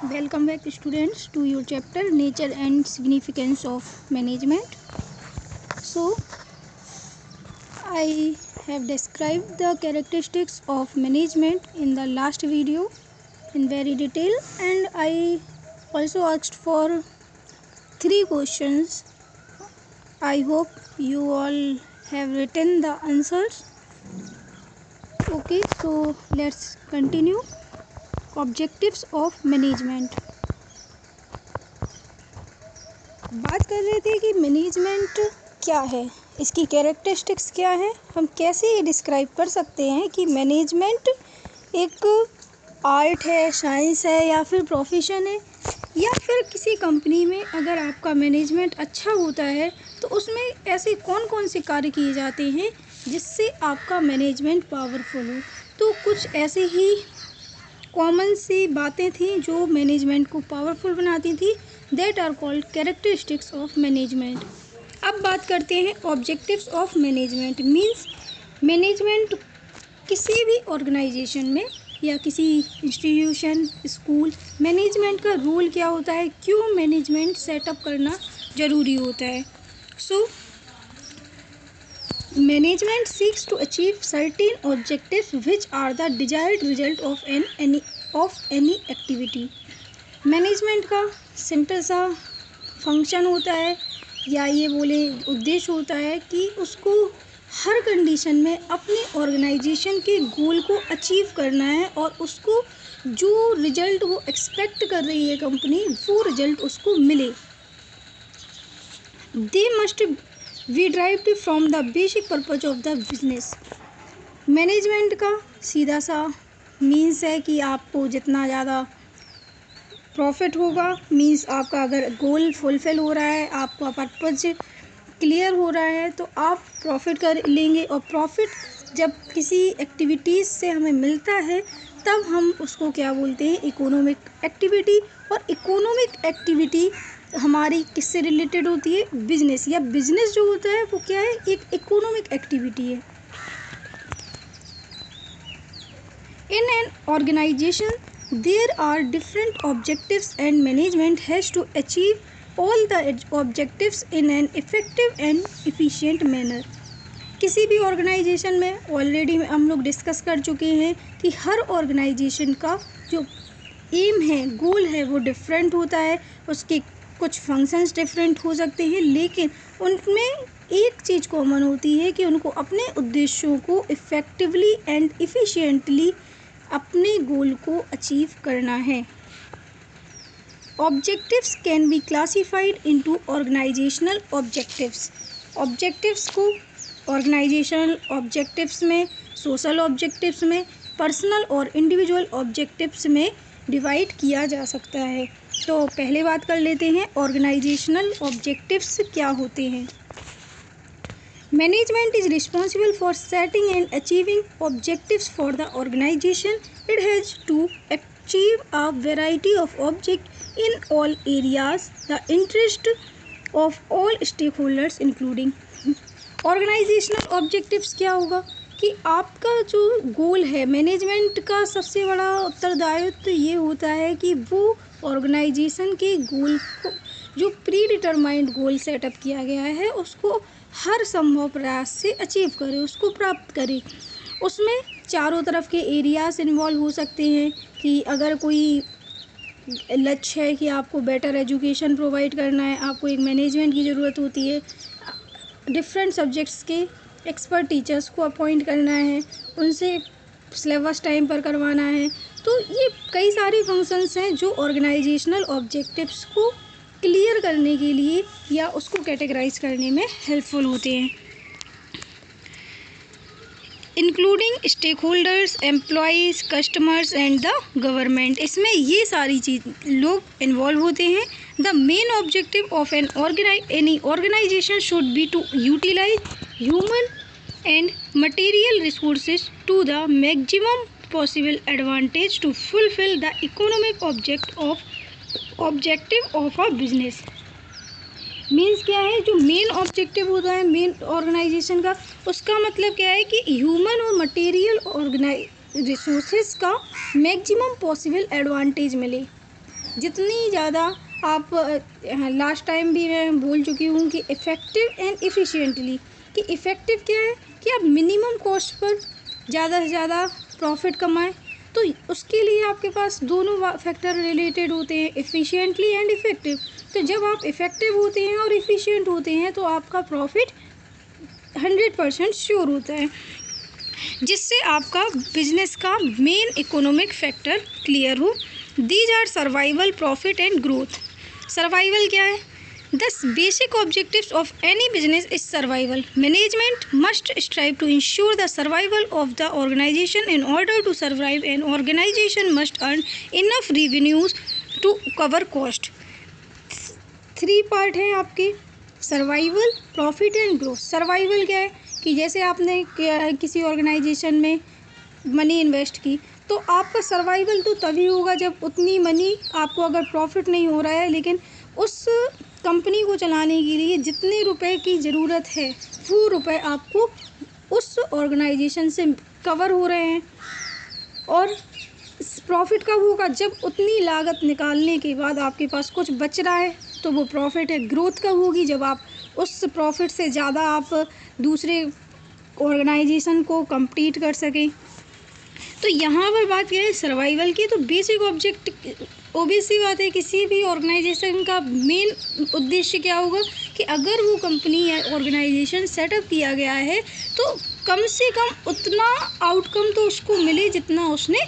Welcome back, students, to your chapter Nature and Significance of Management. So, I have described the characteristics of management in the last video in very detail, and I also asked for 3 questions. I hope you all have written the answers. Okay, so let's continue. Objectives of management. बात कर रहे थे कि management क्या है, इसकी characteristics क्या है, हम कैसे ये डिस्क्राइब कर सकते हैं कि मैनेजमेंट एक आर्ट है, साइंस है या फिर प्रोफेशन है, या फिर किसी कंपनी में अगर आपका मैनेजमेंट अच्छा होता है तो उसमें ऐसे कौन कौन से कार्य किए जाते हैं जिससे आपका मैनेजमेंट पावरफुल हो। तो कुछ ऐसे ही कॉमन सी बातें थी जो मैनेजमेंट को पावरफुल बनाती थी, that are called characteristics of management. अब बात करते हैं objectives of management. Means management किसी भी ऑर्गेनाइजेशन में या किसी इंस्टीट्यूशन, स्कूल, मैनेजमेंट का रोल क्या होता है, क्यों मैनेजमेंट सेटअप करना ज़रूरी होता है। सो Management seeks to achieve certain objectives which are the desired result of any activity. Management का सिंपल सा फंक्शन होता है या ये बोले उद्देश्य होता है कि उसको हर कंडीशन में अपने ऑर्गेनाइजेशन के गोल को अचीव करना है और उसको जो रिजल्ट वो एक्सपेक्ट कर रही है कंपनी, वो रिजल्ट उसको मिले। They must we drive from the basic purpose of the business. Management का सीधा सा मीन्स है कि आपको जितना ज़्यादा प्रॉफिट होगा, मीन्स आपका अगर गोल फुलफिल हो रहा है, आपका पर्पज क्लियर हो रहा है तो आप प्रॉफिट कर लेंगे। और प्रॉफिट जब किसी एक्टिविटीज़ से हमें मिलता है तब हम उसको क्या बोलते हैं, इकोनॉमिक एक्टिविटी। और इकोनॉमिक एक्टिविटी हमारी किससे रिलेटेड होती है, बिजनेस। या बिजनेस जो होता है वो क्या है, एक इकोनॉमिक एक्टिविटी है। In an organization there are different objectives and management has to achieve all the objectives in an effective and efficient manner. किसी भी ऑर्गेनाइजेशन में ऑलरेडी हम लोग डिस्कस कर चुके हैं कि हर ऑर्गेनाइजेशन का जो एम है, गोल है, वो डिफरेंट होता है। उसके कुछ फंक्शंस डिफरेंट हो सकते हैं, लेकिन उनमें एक चीज़ कॉमन होती है कि उनको अपने उद्देश्यों को इफ़ेक्टिवली एंड एफिशिएंटली अपने गोल को अचीव करना है। Objectives can be classified into organizational objectives. Objectives को ऑर्गेनाइजेशनल ऑब्जेक्टिव्स में, सोशल ऑब्जेक्टिव्स में, पर्सनल और इंडिविजुअल ऑब्जेक्टिव्स में डिवाइड किया जा सकता है। तो पहले बात कर लेते हैं ऑर्गेनाइजेशनल ऑब्जेक्टिव्स क्या होते हैं। Management is responsible for setting and achieving objectives for the organization. It has to achieve a variety of objects in all areas the interest of all stakeholders including। Organizational objectives क्या होगा कि आपका जो गोल है, management का सबसे बड़ा उत्तरदायित्व तो ये होता है कि वो ऑर्गेनाइजेशन के गोल को, जो प्री डिटरमाइंड गोल सेटअप किया गया है, उसको हर संभव प्रयास से अचीव करे, उसको प्राप्त करे। उसमें चारों तरफ के एरियाज इन्वॉल्व हो सकते हैं कि अगर कोई लक्ष्य है कि आपको बेटर एजुकेशन प्रोवाइड करना है, आपको एक मैनेजमेंट की ज़रूरत होती है, डिफरेंट सब्जेक्ट्स के एक्सपर्ट टीचर्स को अपॉइंट करना है, उनसे सिलेबस टाइम पर करवाना है। तो ये कई सारे फंक्शंस हैं जो ऑर्गेनाइजेशनल ऑब्जेक्टिव्स को क्लियर करने के लिए या उसको कैटेगराइज करने में हेल्पफुल होते हैं। Including stakeholders, employees, customers and the government. इसमें ये सारी चीज़ लोग इन्वॉल्व होते हैं। The main objective of any organization should be to utilize human and material resources to the maximum possible advantage to fulfil the economic objective of a business. Means क्या है, जो मेन ऑब्जेक्टिव होता है main organisation का, उसका मतलब क्या है कि ह्यूमन और मटेरियल रिसोर्सेज का मैक्सिमम पॉसिबल एडवांटेज मिले। जितनी ज़्यादा आप लास्ट टाइम भी मैं बोल चुकी हूँ कि इफ़ेक्टिव एंड एफिशिएंटली, कि इफ़ेक्टिव क्या है कि आप मिनिमम कॉस्ट पर ज़्यादा से ज़्यादा प्रॉफिट कमाएं। तो उसके लिए आपके पास दोनों फैक्टर रिलेटेड होते हैं, एफिशिएंटली एंड इफ़ेक्टिव। तो जब आप इफ़ेक्टिव होते हैं और एफिशिएंट होते हैं तो आपका प्रॉफिट 100% श्योर होता है, जिससे आपका बिजनेस का मेन इकोनॉमिक फैक्टर क्लियर हो। These are survival, profit and growth. Survival क्या है? The basic objectives of any business is survival. Management must strive to ensure the survival of the organization. In order to survive, an organization must earn enough revenues to cover cost. 3 part है आपके, survival, profit and growth. Survival क्या है कि जैसे आपने किसी organisation में money invest की, तो आपका सर्वाइवल तो तभी होगा जब उतनी मनी आपको, अगर प्रॉफिट नहीं हो रहा है लेकिन उस कंपनी को चलाने के लिए जितने रुपए की ज़रूरत है वो रुपए आपको उस ऑर्गेनाइजेशन से कवर हो रहे हैं। और प्रॉफिट कब होगा? जब उतनी लागत निकालने के बाद आपके पास कुछ बच रहा है, तो वो प्रॉफिट है। ग्रोथ कब होगी? जब आप उस प्रॉफिट से ज़्यादा आप दूसरे ऑर्गेनाइजेशन को कंपीट कर सकें। तो यहाँ पर बात क्या है सर्वाइवल की, तो बेसिक ऑब्जेक्ट, ऑब्वियस सी बात है किसी भी ऑर्गेनाइजेशन का मेन उद्देश्य क्या होगा कि अगर वो कंपनी या ऑर्गेनाइजेशन सेटअप किया गया है तो कम से कम उतना आउटकम तो उसको मिले जितना उसने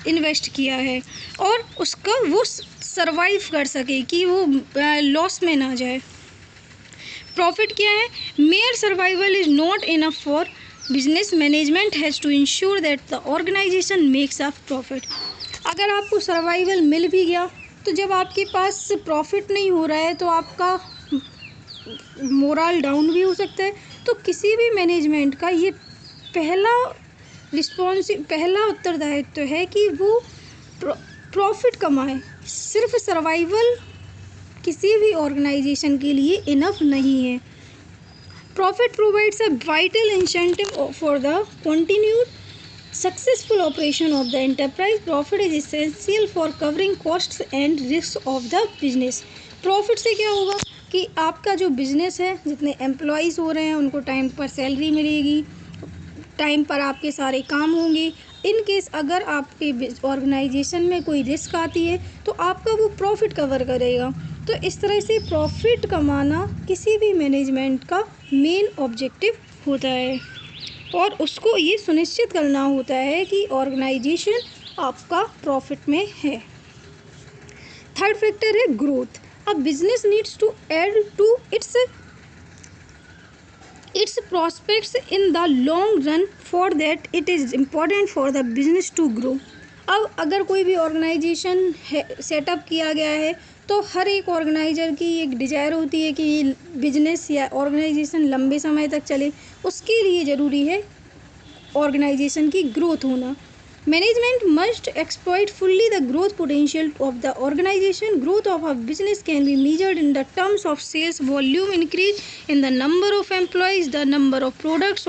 इन्वेस्ट किया है, और उसका वो सरवाइव कर सके, कि वो लॉस में ना जाए। प्रॉफिट क्या है? Mere survival is not enough for business. Management has to ensure that the organization makes a profit. अगर आपको सर्वाइवल मिल भी गया तो जब आपके पास प्रॉफिट नहीं हो रहा है तो आपका मोरल डाउन भी हो सकता है। तो किसी भी मैनेजमेंट का ये पहला उत्तरदायित्व है कि वो प्रॉफिट कमाए। सिर्फ सर्वाइवल किसी भी ऑर्गेनाइजेशन के लिए इनफ नहीं है। Profit provides a vital incentive for the continued successful operation of the enterprise. Profit is essential for covering costs and risks of the business. Profit से क्या होगा कि आपका जो बिजनेस है, जितने एम्प्लॉयज़ हो रहे हैं उनको टाइम पर सैलरी मिलेगी, टाइम पर आपके सारे काम होंगे। इन केस अगर आपके ऑर्गेनाइजेशन में कोई रिस्क आती है तो आपका वो प्रॉफिट कवर करेगा। तो इस तरह से प्रॉफिट कमाना किसी भी मैनेजमेंट का मेन ऑब्जेक्टिव होता है, और उसको ये सुनिश्चित करना होता है कि ऑर्गेनाइजेशन आपका प्रॉफिट में है। थर्ड फैक्टर है growth. A business needs to add to its prospects in the long run, for that it is important for the business to grow. अब अगर कोई भी ऑर्गेनाइजेशन सेटअप किया गया है तो हर एक ऑर्गेनाइजर की एक डिज़ायर होती है कि ये बिजनेस या ऑर्गेनाइजेशन लंबे समय तक चले। उसके लिए ज़रूरी है ऑर्गेनाइजेशन की ग्रोथ होना। Management must exploit fully the growth potential of the organisation. Growth of a business can be measured in the terms of sales volume increase in the number of employees, the number of products,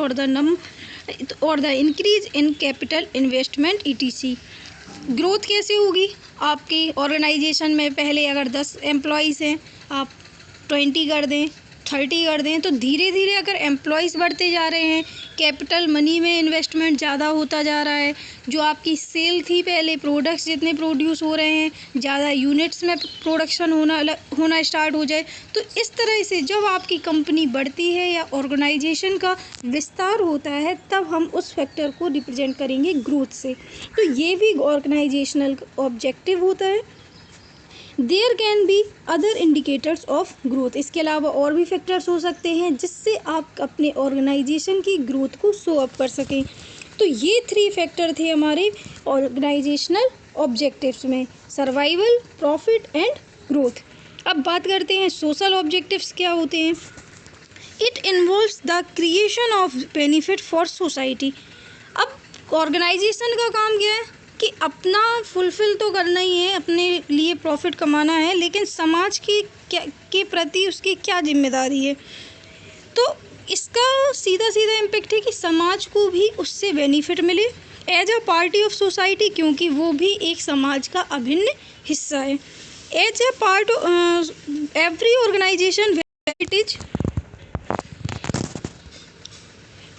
और the increase in capital investment ETC। Growth कैसे होगी? आपकी organisation में पहले अगर 10 employees हैं, आप 20 कर दें, 30 कर दें, तो धीरे धीरे अगर एम्प्लॉयज़ बढ़ते जा रहे हैं, कैपिटल मनी में इन्वेस्टमेंट ज़्यादा होता जा रहा है, जो आपकी सेल थी पहले, प्रोडक्ट्स जितने प्रोड्यूस हो रहे हैं, ज़्यादा यूनिट्स में प्रोडक्शन होना स्टार्ट हो जाए, तो इस तरह से जब आपकी कंपनी बढ़ती है या ऑर्गेनाइजेशन का विस्तार होता है तब हम उस फैक्टर को रिप्रेजेंट करेंगे ग्रोथ से। तो ये भी ऑर्गेनाइजेशनल ऑब्जेक्टिव होता है। There can be other indicators of growth. इसके अलावा और भी फैक्टर्स हो सकते हैं जिससे आप अपने ऑर्गेनाइजेशन की ग्रोथ को शो अप कर सकें। तो ये 3 फैक्टर थे हमारे ऑर्गेनाइजेशनल ऑब्जेक्टिव्स में, सर्वाइवल, प्रॉफिट एंड ग्रोथ। अब बात करते हैं सोशल ऑब्जेक्टिव्स क्या होते हैं। It involves the creation of benefit for society. अब ऑर्गेनाइजेशन का काम क्या है कि अपना फुलफ़िल तो करना ही है, अपने लिए प्रॉफिट कमाना है, लेकिन समाज की के प्रति उसकी क्या जिम्मेदारी है। तो इसका सीधा सीधा इम्पेक्ट है कि समाज को भी उससे बेनिफिट मिले as a party of society, क्योंकि वो भी एक समाज का अभिन्न हिस्सा है। As a part every organisation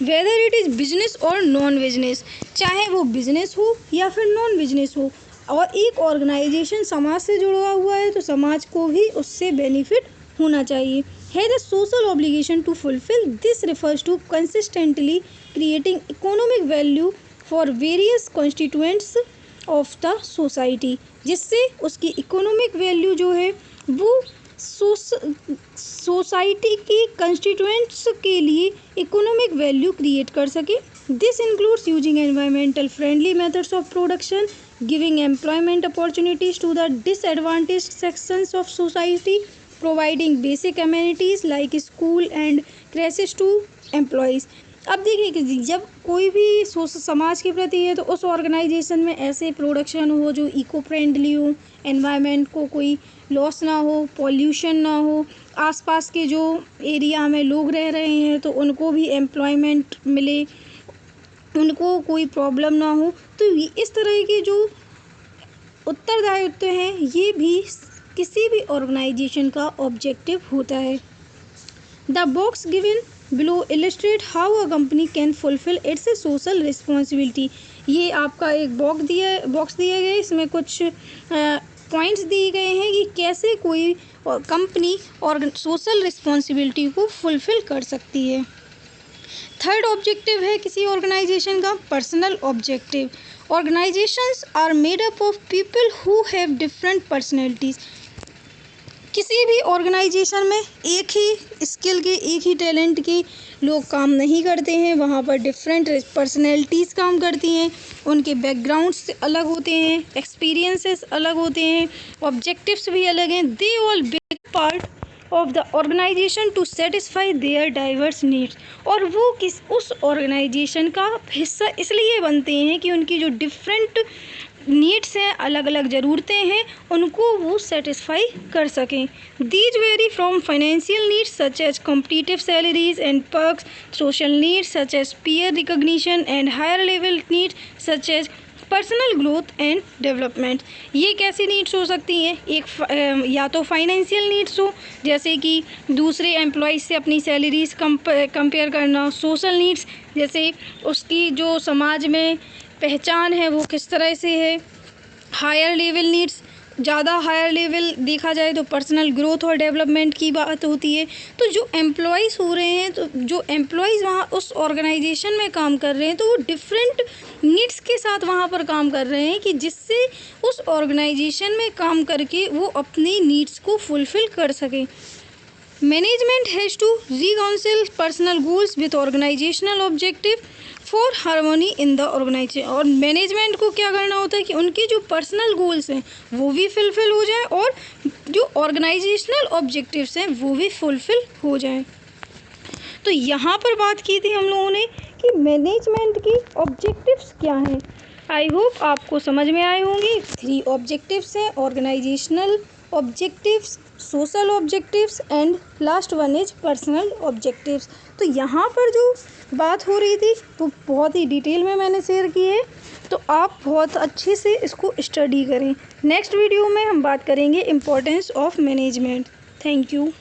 whether it is business और नॉन बिजनेस, चाहे वो बिजनेस हो या फिर नॉन बिजनेस हो, और एक ऑर्गेनाइजेशन समाज से जुड़ा हुआ है तो समाज को भी उससे बेनिफिट होना चाहिए। Has a social obligation to fulfil, this refers to consistently creating economic value for various constituents of the society, जिससे उसकी इकोनॉमिक वैल्यू जो है वो सोसाइटी की कंस्टिट्यूएंट्स के लिए इकोनॉमिक वैल्यू क्रिएट कर सके। This includes using environmental friendly methods of production, giving employment opportunities to the disadvantaged sections of society, providing basic amenities like school and creches to employees. अब देखिए कि जब कोई भी समाज के प्रति है तो उस ऑर्गेनाइजेशन में ऐसे प्रोडक्शन हो जो इको फ्रेंडली हो, एनवायरनमेंट को कोई लॉस ना हो, पॉल्यूशन ना हो, आसपास के जो एरिया में लोग रह रहे हैं तो उनको भी एम्प्लॉयमेंट मिले, उनको कोई प्रॉब्लम ना हो। तो इस तरह के जो उत्तरदायित्व हैं ये भी किसी भी ऑर्गेनाइजेशन का ऑब्जेक्टिव होता है। The box given below illustrate how a company can fulfil it's social responsibility. ये आपका एक बॉक्स दिया गया है, इसमें कुछ पॉइंट्स दिए गए हैं कि कैसे कोई कंपनी और सोशल रिस्पॉन्सिबिलिटी को फुलफिल कर सकती है। थर्ड ऑब्जेक्टिव है किसी ऑर्गेनाइजेशन का personal objective. Organisations are made up of people who have different personalities. किसी भी ऑर्गेनाइजेशन में एक ही स्किल के, एक ही टैलेंट के लोग काम नहीं करते हैं, वहाँ पर डिफरेंट पर्सनैलिटीज़ काम करती हैं, उनके बैकग्राउंड्स अलग होते हैं, एक्सपीरियंसेस अलग होते हैं, ऑब्जेक्टिव्स भी अलग हैं। They all big part of the organisation to satisfy their diverse needs. और वो उस ऑर्गेनाइजेशन का हिस्सा इसलिए बनते हैं कि उनकी जो डिफरेंट नीड्स हैं, अलग अलग ज़रूरतें हैं, उनको वो सेटिस्फाई कर सकें। These vary from financial needs such as competitive salaries and perks, social needs such as peer recognition and higher level needs such as personal growth and development. ये कैसी नीड्स हो सकती हैं? एक या तो फाइनेंशियल नीड्स हो, जैसे कि दूसरे एम्प्लॉयज़ से अपनी सैलरीज कंपेयर करना। सोशल नीड्स जैसे उसकी जो समाज में पहचान है वो किस तरह से है। हायर लेवल नीड्स, ज़्यादा हायर लेवल देखा जाए तो पर्सनल ग्रोथ और डेवलपमेंट की बात होती है। तो जो एम्प्लॉयज़ हो रहे हैं, तो जो एम्प्लॉयज़ वहाँ उस ऑर्गेनाइजेशन में काम कर रहे हैं तो वो डिफरेंट नीड्स के साथ वहाँ पर काम कर रहे हैं कि जिससे उस ऑर्गेनाइजेशन में काम करके वो अपनी नीड्स को फुलफ़िल कर सकें। Management has to reconcile personal goals with organisational objective for harmony in the organisation. और मैनेजमेंट को क्या करना होता है कि उनके जो पर्सनल गोल्स हैं वो भी फुलफ़िल हो जाएं और जो ऑर्गेनाइजेशनल ऑब्जेक्टिव्स हैं वो भी फुलफ़िल हो जाएं। तो यहाँ पर बात की थी हम लोगों ने कि मैनेजमेंट की ऑब्जेक्टिव्स क्या हैं। आई होप आपको समझ में आए होंगे। 3 ऑब्जेक्टिव्स हैं, organisational objectives, social objectives and last one is personal objectives. तो यहाँ पर जो बात हो रही थी तो बहुत ही डिटेल में मैंने शेयर की है, तो आप बहुत अच्छे से इसको स्टडी करें। नेक्स्ट वीडियो में हम बात करेंगे importance of management. Thank you.